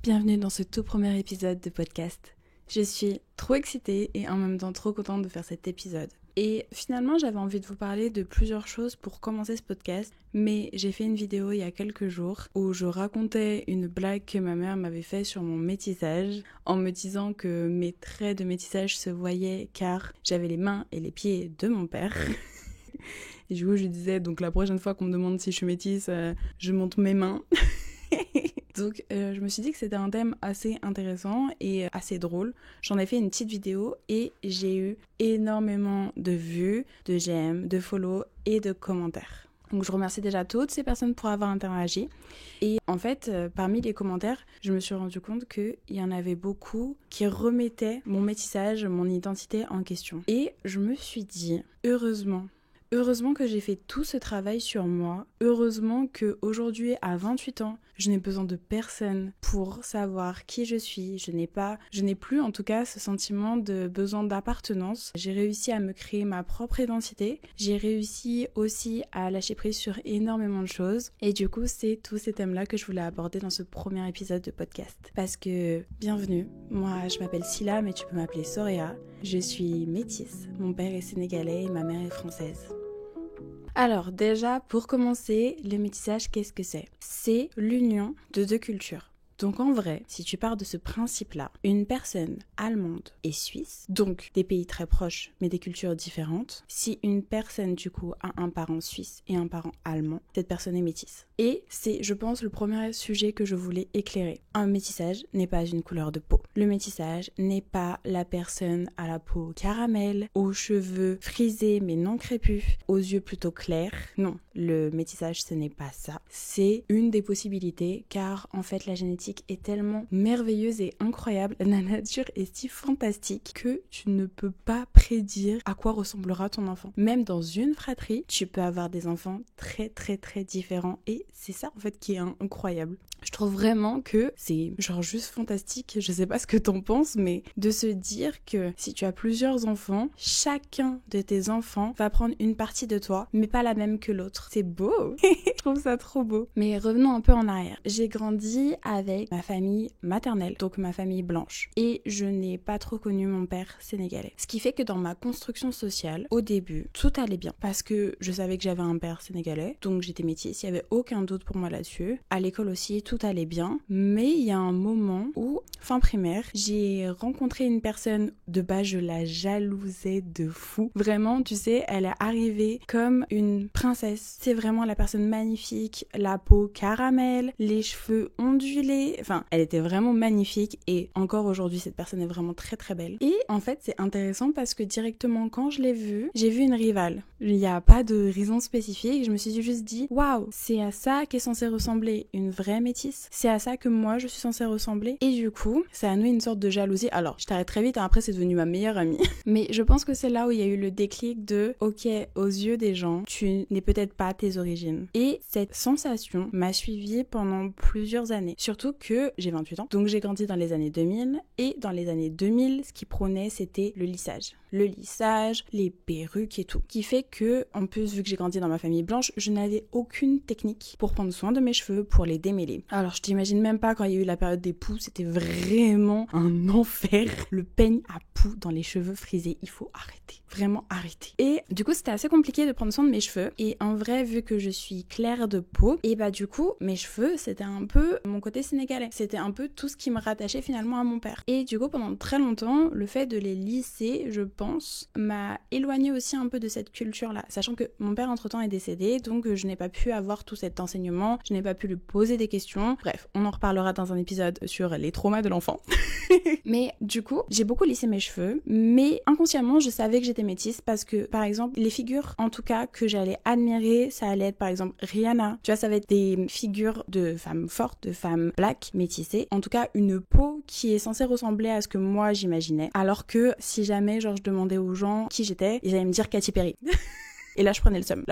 Bienvenue dans ce tout premier épisode de podcast. Je suis trop excitée et en même temps trop contente de faire cet épisode. Et finalement, j'avais envie de vous parler de plusieurs choses pour commencer ce podcast, mais j'ai fait une vidéo il y a quelques jours où je racontais une blague que ma mère m'avait faite sur mon métissage en me disant que mes traits de métissage se voyaient car j'avais les mains et les pieds de mon père. Et du coup, je lui disais, donc la prochaine fois qu'on me demande si je suis métisse, je montre mes mains. Donc je me suis dit que c'était un thème assez intéressant et assez drôle. J'en ai fait une petite vidéo et j'ai eu énormément de vues, de j'aime, de follow et de commentaires. Donc je remercie déjà toutes ces personnes pour avoir interagi. Et en fait, parmi les commentaires, je me suis rendu compte qu'il y en avait beaucoup qui remettaient mon métissage, mon identité en question. Et je me suis dit, Heureusement que j'ai fait tout ce travail sur moi. Heureusement qu'aujourd'hui, à 28 ans, je n'ai besoin de personne pour savoir qui je suis. Je n'ai plus en tout cas ce sentiment de besoin d'appartenance. J'ai réussi à me créer ma propre identité. J'ai réussi aussi à lâcher prise sur énormément de choses. Et du coup, c'est tous ces thèmes-là que je voulais aborder dans ce premier épisode de podcast. Parce que, bienvenue, moi je m'appelle Silla, mais tu peux m'appeler Soréa. Je suis métisse. Mon père est sénégalais et ma mère est française. Alors déjà, pour commencer, le métissage, qu'est-ce que c'est ? C'est l'union de deux cultures. Donc en vrai, si tu pars de ce principe-là, une personne allemande et suisse, donc des pays très proches mais des cultures différentes, si une personne du coup a un parent suisse et un parent allemand, cette personne est métisse. Et c'est, je pense, le premier sujet que je voulais éclairer. Un métissage n'est pas une couleur de peau. Le métissage n'est pas la personne à la peau caramel, aux cheveux frisés mais non crépus, aux yeux plutôt clairs. Non, le métissage ce n'est pas ça. C'est une des possibilités car en fait la génétique est tellement merveilleuse et incroyable, la nature est si fantastique que tu ne peux pas prédire à quoi ressemblera ton enfant. Même dans une fratrie, tu peux avoir des enfants très très très différents et c'est ça en fait qui est incroyable. Je trouve vraiment que c'est genre juste fantastique, je sais pas ce que t'en penses, mais de se dire que si tu as plusieurs enfants, chacun de tes enfants va prendre une partie de toi, mais pas la même que l'autre. C'est beau. Je trouve ça trop beau. Mais revenons un peu en arrière. J'ai grandi avec ma famille maternelle, donc ma famille blanche, et je n'ai pas trop connu mon père sénégalais. Ce qui fait que dans ma construction sociale, au début, tout allait bien, parce que je savais que j'avais un père sénégalais, donc j'étais métisse, il y avait aucun doute pour moi là-dessus. À l'école aussi, tout allait bien, mais il y a un moment où, fin primaire, j'ai rencontré une personne, de base je la jalousais de fou. Vraiment, tu sais, elle est arrivée comme une princesse. C'est vraiment la personne magnifique, la peau caramel, les cheveux ondulés, enfin, elle était vraiment magnifique et encore aujourd'hui, cette personne est vraiment très très belle. Et en fait, c'est intéressant parce que directement quand je l'ai vue, j'ai vu une rivale. Il n'y a pas de raison spécifique, je me suis juste dit, waouh, c'est à ça qu'est censée ressembler une vraie métisse. C'est à ça que moi je suis censée ressembler. Et du coup, ça a noué une sorte de jalousie. Alors, je t'arrête très vite, après c'est devenu ma meilleure amie. Mais je pense que c'est là où il y a eu le déclic de, ok, aux yeux des gens, tu n'es peut-être pas tes origines. Et cette sensation m'a suivie pendant plusieurs années. Surtout que j'ai 28 ans, donc j'ai grandi dans les années 2000. Et dans les années 2000, ce qui prônait, c'était le lissage. Le lissage, les perruques et tout. Qui fait que, en plus, vu que j'ai grandi dans ma famille blanche, je n'avais aucune technique pour prendre soin de mes cheveux, pour les démêler. Alors, je t'imagine même pas quand il y a eu la période des poux, c'était vraiment un enfer. Le peigne à poux dans les cheveux frisés, il faut arrêter. Vraiment arrêter. Et du coup, c'était assez compliqué de prendre soin de mes cheveux. Et en vrai, vu que je suis claire de peau, et bah du coup, mes cheveux, c'était un peu mon côté sénégalais. C'était un peu tout ce qui me rattachait finalement à mon père. Et du coup, pendant très longtemps, le fait de les lisser, je pense, m'a éloignée aussi un peu de cette culture-là. Sachant que mon père, entre-temps, est décédé, donc je n'ai pas pu avoir tout cet enseignement, je n'ai pas pu lui poser des questions. Bref, on en reparlera dans un épisode sur les traumas de l'enfant. Mais du coup, j'ai beaucoup lissé mes cheveux, mais inconsciemment, je savais que j'étais métisse parce que, par exemple, les figures, en tout cas, que j'allais admirer, ça allait être, par exemple, Rihanna. Tu vois, ça va être des figures de femmes fortes, de femmes black, métissées. En tout cas, une peau qui est censée ressembler à ce que moi, j'imaginais. Alors que, si jamais, genre, je demandais aux gens qui j'étais, ils allaient me dire Katy Perry. Et là, je prenais le seum,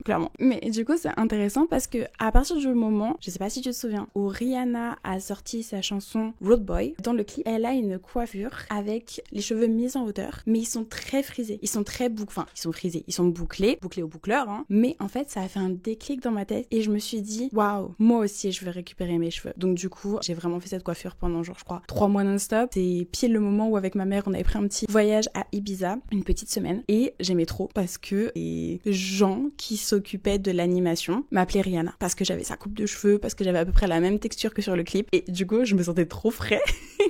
clairement. Mais du coup, c'est intéressant parce que à partir du moment, je sais pas si tu te souviens, où Rihanna a sorti sa chanson Road Boy, dans le clip, elle a une coiffure avec les cheveux mis en hauteur, mais ils sont très frisés, ils sont très ils sont frisés, ils sont bouclés au boucleur, hein. Mais en fait, ça a fait un déclic dans ma tête et je me suis dit, waouh, moi aussi, je vais récupérer mes cheveux. Donc du coup, j'ai vraiment fait cette coiffure pendant genre, je crois, 3 mois non-stop. C'est pile le moment où avec ma mère, on avait pris un petit voyage à Ibiza, une petite semaine, et j'aimais trop parce que les gens qui s'occupaient de l'animation m'appelaient Rihanna parce que j'avais sa coupe de cheveux, parce que j'avais à peu près la même texture que sur le clip, et du coup, je me sentais trop frais.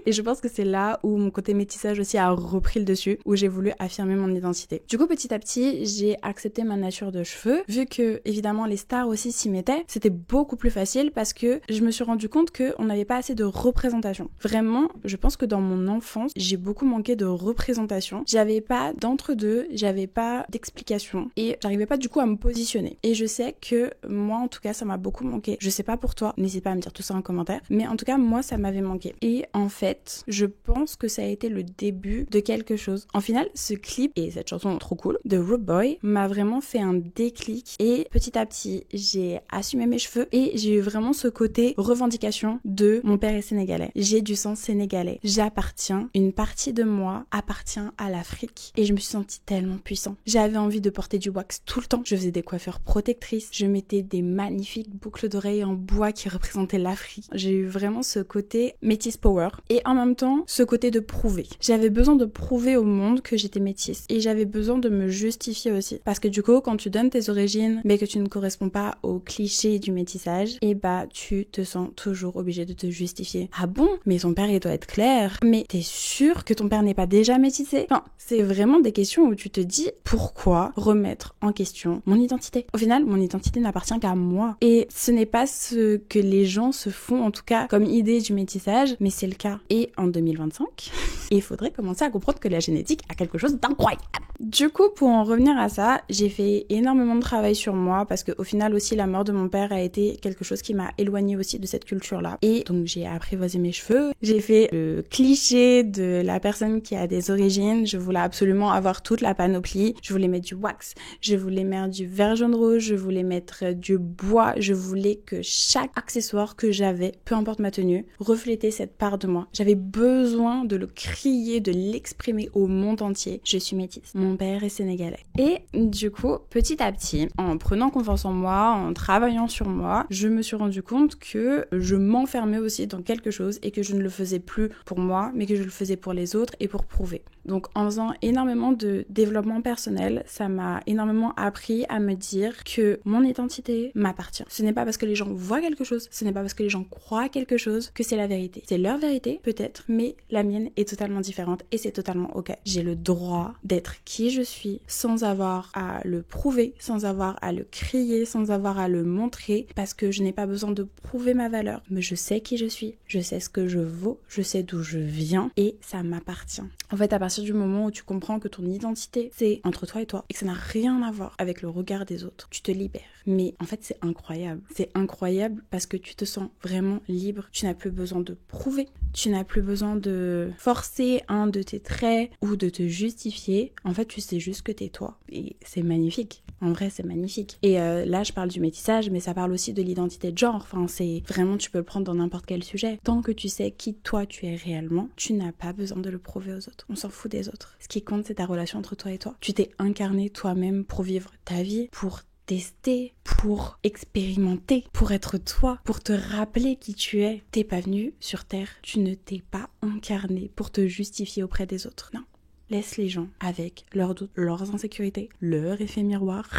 Et je pense que c'est là où mon côté métissage aussi a repris le dessus, où j'ai voulu affirmer mon identité. Du coup, petit à petit, j'ai accepté ma nature de cheveux. Vu que, évidemment, les stars aussi s'y mettaient, c'était beaucoup plus facile parce que je me suis rendu compte qu'on n'avait pas assez de représentation. Vraiment, je pense que dans mon enfance, j'ai beaucoup manqué de représentation. J'avais pas d'entre-deux, j'avais pas d'explication et j'arrivais pas du coup à me positionner. Et je sais que moi, en tout cas, ça m'a beaucoup manqué. Je sais pas pour toi, n'hésite pas à me dire tout ça en commentaire, mais en tout cas, moi, ça m'avait manqué. Et en fait, je pense que ça a été le début de quelque chose. En final, ce clip et cette chanson trop cool de Road Boy m'a vraiment fait un déclic et petit à petit, j'ai assumé mes cheveux et j'ai eu vraiment ce côté revendication de mon père est sénégalais. J'ai du sang sénégalais. J'appartiens, une partie de moi appartient à l'Afrique et je me suis sentie tellement puissante. J'avais envie de porter du wax tout le temps. Je faisais des coiffures protectrices. Je mettais des magnifiques boucles d'oreilles en bois qui représentaient l'Afrique. J'ai eu vraiment ce côté métis power et en même temps ce côté de prouver. J'avais besoin de prouver au monde que j'étais métisse et j'avais besoin de me justifier aussi parce que du coup quand tu donnes tes origines mais que tu ne corresponds pas aux clichés du métissage, et bah tu te sens toujours obligé de te justifier. Ah bon? Mais ton père il doit être clair. Mais t'es sûr que ton père n'est pas déjà métissé? Enfin, c'est vraiment des questions où tu te dis pourquoi remettre en question mon identité? Au final, mon identité n'appartient qu'à moi. Et ce n'est pas ce que les gens se font, en tout cas, comme idée du métissage, mais c'est le cas. Et en 2025, il faudrait commencer à comprendre que la génétique a quelque chose d'incroyable. Du coup, pour en revenir à ça, j'ai fait énormément de travail sur moi parce qu'au final aussi, la mort de mon père a été quelque chose qui m'a éloignée aussi de cette culture-là. Et donc, j'ai apprivoisé mes cheveux. J'ai fait le cliché de la personne qui a des origines. Je voulais absolument avoir toute la panoplie. Je voulais mettre du wax. Je voulais mettre du vert jaune rose. Je voulais mettre du bois. Je voulais que chaque accessoire que j'avais, peu importe ma tenue, reflétait cette part de moi. J'avais besoin de le crier, de l'exprimer au monde entier. Je suis métisse. Mon père est sénégalais. Et du coup, petit à petit, en prenant confiance en moi, en travaillant sur moi, je me suis rendu compte que je m'enfermais aussi dans quelque chose et que je ne le faisais plus pour moi, mais que je le faisais pour les autres et pour prouver. Donc en faisant énormément de développement personnel, ça m'a énormément appris à me dire que mon identité m'appartient. Ce n'est pas parce que les gens voient quelque chose, ce n'est pas parce que les gens croient quelque chose que c'est la vérité. C'est leur vérité peut-être, mais la mienne est totalement différente et c'est totalement ok. J'ai le droit d'être qui je suis sans avoir à le prouver, sans avoir à le crier, sans avoir à le montrer parce que je n'ai pas besoin de prouver ma valeur, mais je sais qui je suis, je sais ce que je vaux, je sais d'où je viens et ça m'appartient. En fait, à partir du moment où tu comprends que ton identité, c'est entre toi et toi et que ça n'a rien à voir avec le regard des autres, tu te libères. Mais en fait, c'est incroyable. C'est incroyable parce que tu te sens vraiment libre. Tu n'as plus besoin de prouver. Tu n'as plus besoin de forcer un de tes traits ou de te justifier. En fait, tu sais juste que t'es toi. Et c'est magnifique. En vrai, c'est magnifique. Et là, je parle du métissage, mais ça parle aussi de l'identité de genre. Enfin, c'est vraiment, tu peux le prendre dans n'importe quel sujet. Tant que tu sais qui toi tu es réellement, tu n'as pas besoin de le prouver aux autres. On s'en fout des autres. Ce qui compte, c'est ta relation entre toi et toi. Tu t'es incarné toi-même pour vivre ta vie, pour tester, pour expérimenter, pour être toi, pour te rappeler qui tu es. T'es pas venu sur Terre, tu ne t'es pas incarné pour te justifier auprès des autres. Non. Laisse les gens avec leurs doutes, leurs insécurités, leur effet miroir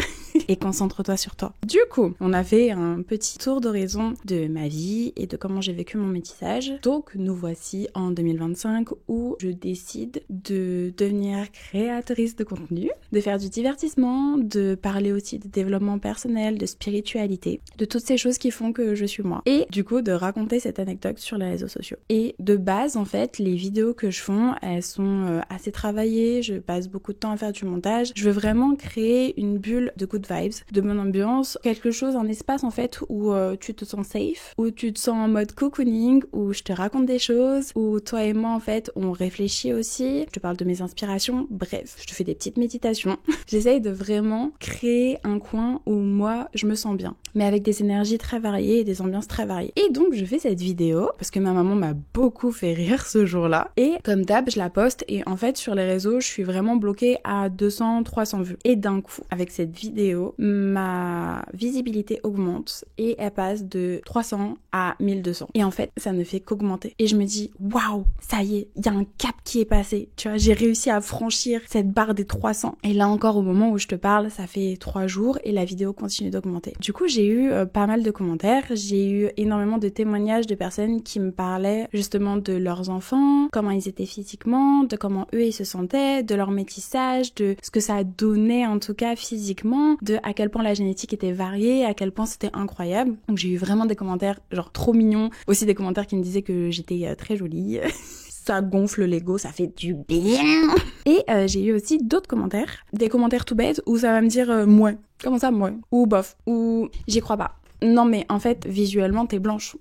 et concentre-toi sur toi. Du coup, on a fait un petit tour d'horizon de ma vie et de comment j'ai vécu mon métissage. Donc, nous voici en 2025 où je décide de devenir créatrice de contenu, de faire du divertissement, de parler aussi de développement personnel, de spiritualité, de toutes ces choses qui font que je suis moi. Et du coup, de raconter cette anecdote sur les réseaux sociaux. Et de base, en fait, les vidéos que je fais, elles sont assez travaillées travailler, je passe beaucoup de temps à faire du montage. Je veux vraiment créer une bulle de good vibes, de bonne ambiance, quelque chose, un espace en fait où tu te sens safe, où tu te sens en mode cocooning, où je te raconte des choses, où toi et moi en fait on réfléchit aussi, je te parle de mes inspirations, bref, je te fais des petites méditations. J'essaye de vraiment créer un coin où moi je me sens bien, mais avec des énergies très variées et des ambiances très variées. Et donc je fais cette vidéo parce que ma maman m'a beaucoup fait rire ce jour-là, et comme d'hab je la poste, et en fait sur les réseaux je suis vraiment bloquée à 200-300 vues, et d'un coup avec cette vidéo ma visibilité augmente et elle passe de 300 à 1200, et en fait ça ne fait qu'augmenter, et je me dis waouh, ça y est, il y a un cap qui est passé, tu vois, j'ai réussi à franchir cette barre des 300, et là encore au moment où je te parle ça fait 3 jours et la vidéo continue d'augmenter. Du coup j'ai eu pas mal de commentaires, j'ai eu énormément de témoignages de personnes qui me parlaient justement de leurs enfants, comment ils étaient physiquement, de comment eux ils se sentaient, de leur métissage, de ce que ça donnait en tout cas physiquement, de à quel point la génétique était variée, à quel point c'était incroyable. Donc j'ai eu vraiment des commentaires genre trop mignons, aussi des commentaires qui me disaient que j'étais très jolie. Ça gonfle l'ego, ça fait du bien. Et j'ai eu aussi d'autres commentaires, des commentaires tout bêtes où ça va me dire mouais. Comment ça mouais? Ou bof, ou j'y crois pas. Non mais en fait visuellement t'es blanche.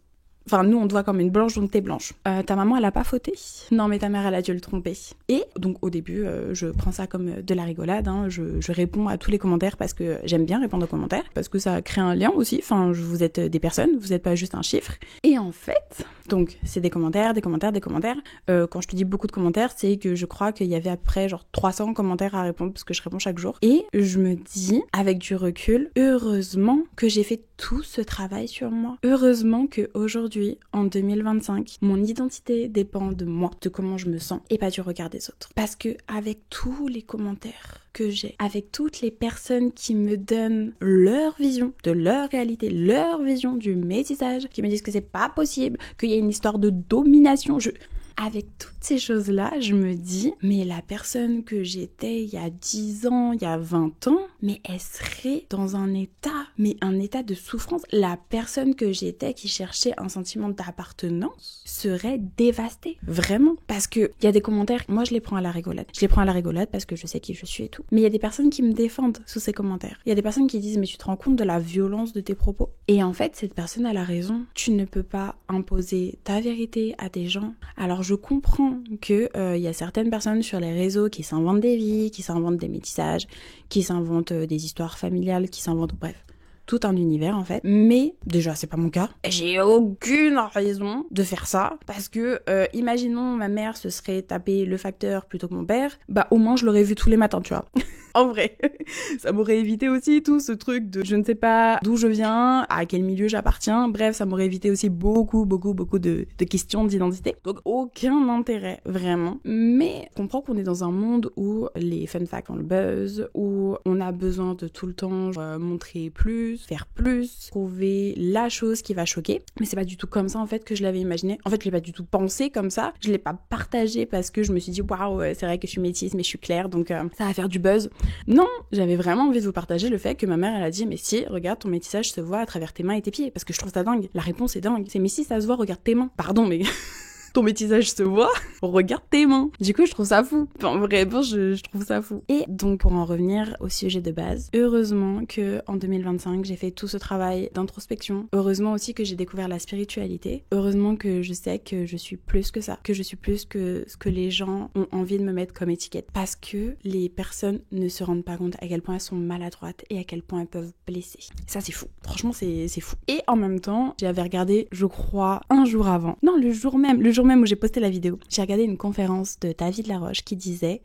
Enfin, nous, on te voit comme une blanche, donc t'es blanche. Ta maman, elle a pas fauté. Non, mais ta mère, elle a dû le tromper. Et donc, au début, je prends ça comme de la rigolade. Hein. Je réponds à tous les commentaires parce que j'aime bien répondre aux commentaires, parce que ça crée un lien aussi. Enfin, vous êtes des personnes, vous n'êtes pas juste un chiffre. Et en fait, donc, c'est des commentaires. Quand je te dis beaucoup de commentaires, c'est que je crois qu'il y avait à peu près genre 300 commentaires à répondre, parce que je réponds chaque jour. Et je me dis, avec du recul, heureusement que j'ai fait tout ce travail sur moi. Heureusement qu'aujourd'hui, en 2025, mon identité dépend de moi, de comment je me sens, et pas du regard des autres. Parce que avec tous les commentaires que j'ai, avec toutes les personnes qui me donnent leur vision de leur réalité, leur vision du métissage, qui me disent que c'est pas possible, qu'il y a une histoire de domination, avec toutes ces choses-là, je me dis, mais la personne que j'étais il y a 10 ans, il y a 20 ans, mais elle serait dans un état de souffrance. La personne que j'étais qui cherchait un sentiment d'appartenance serait dévastée. Vraiment. Parce que il y a des commentaires, moi je les prends à la rigolade. Je les prends à la rigolade parce que je sais qui je suis et tout. Mais il y a des personnes qui me défendent sous ces commentaires. Il y a des personnes qui disent, mais tu te rends compte de la violence de tes propos? Et en fait, cette personne, elle a raison. Tu ne peux pas imposer ta vérité à des gens. Alors je comprends que y a certaines personnes sur les réseaux qui s'inventent des vies, qui s'inventent des métissages, qui s'inventent des histoires familiales, qui s'inventent, bref, tout un univers en fait. Mais déjà c'est pas mon cas. J'ai aucune raison de faire ça parce que imaginons ma mère se serait tapé le facteur plutôt que mon père, bah au moins je l'aurais vu tous les matins, tu vois. En vrai, ça m'aurait évité aussi tout ce truc de je ne sais pas d'où je viens, à quel milieu j'appartiens, bref, ça m'aurait évité aussi beaucoup de questions d'identité. Donc aucun intérêt, vraiment. Mais je comprends qu'on est dans un monde où les fun facts ont le buzz, où on a besoin de tout le temps montrer plus, faire plus, trouver la chose qui va choquer. Mais c'est pas du tout comme ça en fait que je l'avais imaginé. En fait, je l'ai pas du tout pensé comme ça. Je l'ai pas partagé parce que je me suis dit waouh, c'est vrai que je suis métisse mais je suis claire, donc ça va faire du buzz. Non, j'avais vraiment envie de vous partager le fait que ma mère elle a dit mais si, regarde, ton métissage se voit à travers tes mains et tes pieds, parce que je trouve ça dingue. La réponse est dingue. C'est mais si ça se voit, regarde tes mains. Pardon mais ton métissage se voit, regarde tes mains. Du coup, je trouve ça fou. Enfin, vraiment, je trouve ça fou. Et donc, pour en revenir au sujet de base, heureusement que en 2025, j'ai fait tout ce travail d'introspection. Heureusement aussi que j'ai découvert la spiritualité. Heureusement que je sais que je suis plus que ça, que je suis plus que ce que les gens ont envie de me mettre comme étiquette. Parce que les personnes ne se rendent pas compte à quel point elles sont maladroites et à quel point elles peuvent blesser. Ça, c'est fou. Franchement, c'est fou. Et en même temps, j'avais regardé, je crois, un jour avant. Non, le jour même où j'ai posté la vidéo, j'ai regardé une conférence de David Laroche qui disait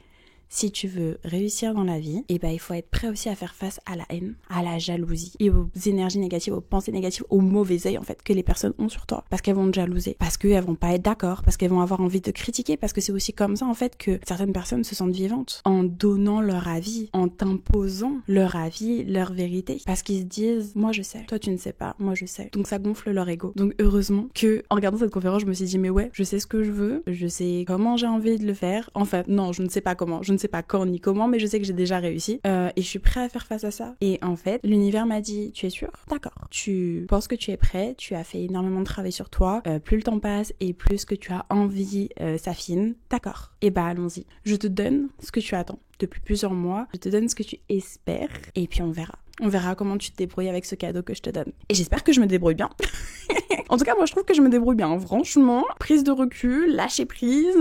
si tu veux réussir dans la vie, et ben il faut être prêt aussi à faire face à la haine, à la jalousie et aux énergies négatives, aux pensées négatives, aux mauvais œil en fait que les personnes ont sur toi, parce qu'elles vont te jalouser, parce qu'elles vont pas être d'accord, parce qu'elles vont avoir envie de critiquer, parce que c'est aussi comme ça en fait que certaines personnes se sentent vivantes, en donnant leur avis, en t'imposant leur avis, leur vérité, parce qu'ils se disent moi je sais, toi tu ne sais pas, moi je sais, donc ça gonfle leur ego. Donc heureusement que en regardant cette conférence je me suis dit mais ouais, je sais ce que je veux, je sais comment j'ai envie de le faire, enfin non, je ne sais pas comment, je ne sais pas quand ni comment, mais je sais que j'ai déjà réussi. Et je suis prêt à faire face à ça. Et en fait, l'univers m'a dit, tu es sûr? D'accord. Tu penses que tu es prêt, tu as fait énormément de travail sur toi, plus le temps passe et plus ce que tu as envie s'affine. D'accord. Et bah allons-y. Je te donne ce que tu attends depuis plusieurs mois, je te donne ce que tu espères et puis on verra. On verra comment tu te débrouilles avec ce cadeau que je te donne. Et j'espère que je me débrouille bien. En tout cas, moi je trouve que je me débrouille bien. Franchement, prise de recul, lâcher prise.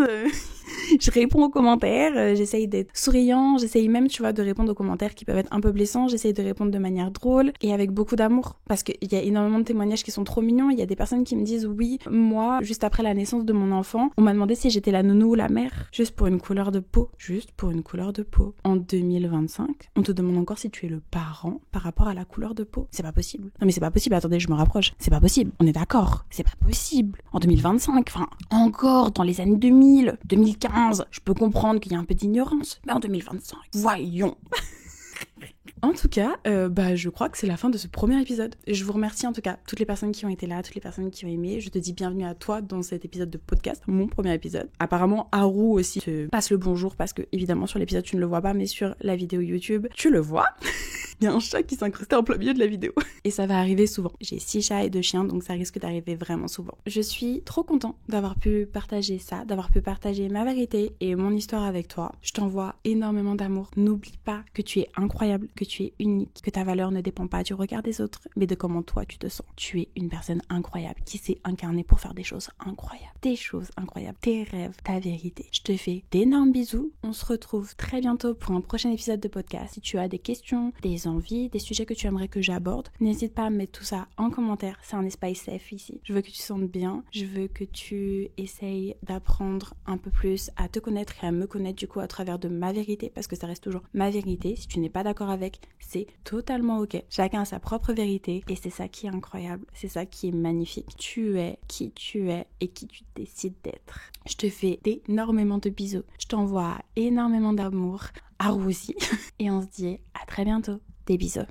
Je réponds aux commentaires, j'essaye d'être souriant, j'essaye même, tu vois, de répondre aux commentaires qui peuvent être un peu blessants, j'essaye de répondre de manière drôle et avec beaucoup d'amour. Parce qu'il y a énormément de témoignages qui sont trop mignons, il y a des personnes qui me disent oui, moi, juste après la naissance de mon enfant, on m'a demandé si j'étais la nounou ou la mère, juste pour une couleur de peau. Juste pour une couleur de peau. En 2025, on te demande encore si tu es le parent par rapport à la couleur de peau. C'est pas possible. Non mais c'est pas possible, attendez, je me rapproche. C'est pas possible, on est d'accord. C'est pas possible. En 2025, enfin, encore dans les années 2000, 2015, je peux comprendre qu'il y a un peu d'ignorance. Mais en 2025, voyons. En tout cas, je crois que c'est la fin de ce premier épisode. Je vous remercie en tout cas toutes les personnes qui ont été là, toutes les personnes qui ont aimé. Je te dis bienvenue à toi dans cet épisode de podcast, mon premier épisode. Apparemment, Haru aussi te passe le bonjour parce que évidemment sur l'épisode tu ne le vois pas, mais sur la vidéo YouTube, tu le vois. Il y a un chat qui s'est incrusté en plein milieu de la vidéo. Et ça va arriver souvent. J'ai 6 chats et 2 chiens, donc ça risque d'arriver vraiment souvent. Je suis trop contente d'avoir pu partager ça, d'avoir pu partager ma vérité et mon histoire avec toi. Je t'envoie énormément d'amour. N'oublie pas que tu es incroyable, que tu es unique, que ta valeur ne dépend pas du regard des autres, mais de comment toi tu te sens. Tu es une personne incroyable qui s'est incarnée pour faire des choses incroyables. Des choses incroyables. Tes rêves, ta vérité. Je te fais d'énormes bisous. On se retrouve très bientôt pour un prochain épisode de podcast. Si tu as des questions, des envies, des sujets que tu aimerais que j'aborde, n'hésite pas à mettre tout ça en commentaire. C'est un espace safe ici. Je veux que tu te sentes bien. Je veux que tu essayes d'apprendre un peu plus à te connaître et à me connaître du coup à travers de ma vérité, parce que ça reste toujours ma vérité. Si tu n'es pas d'accord avec, c'est totalement ok. Chacun a sa propre vérité et c'est ça qui est incroyable. C'est ça qui est magnifique. Tu es qui tu es et qui tu décides d'être. Je te fais énormément de bisous. Je t'envoie énormément d'amour. Haru aussi. Et on se dit à très bientôt. Des bisous.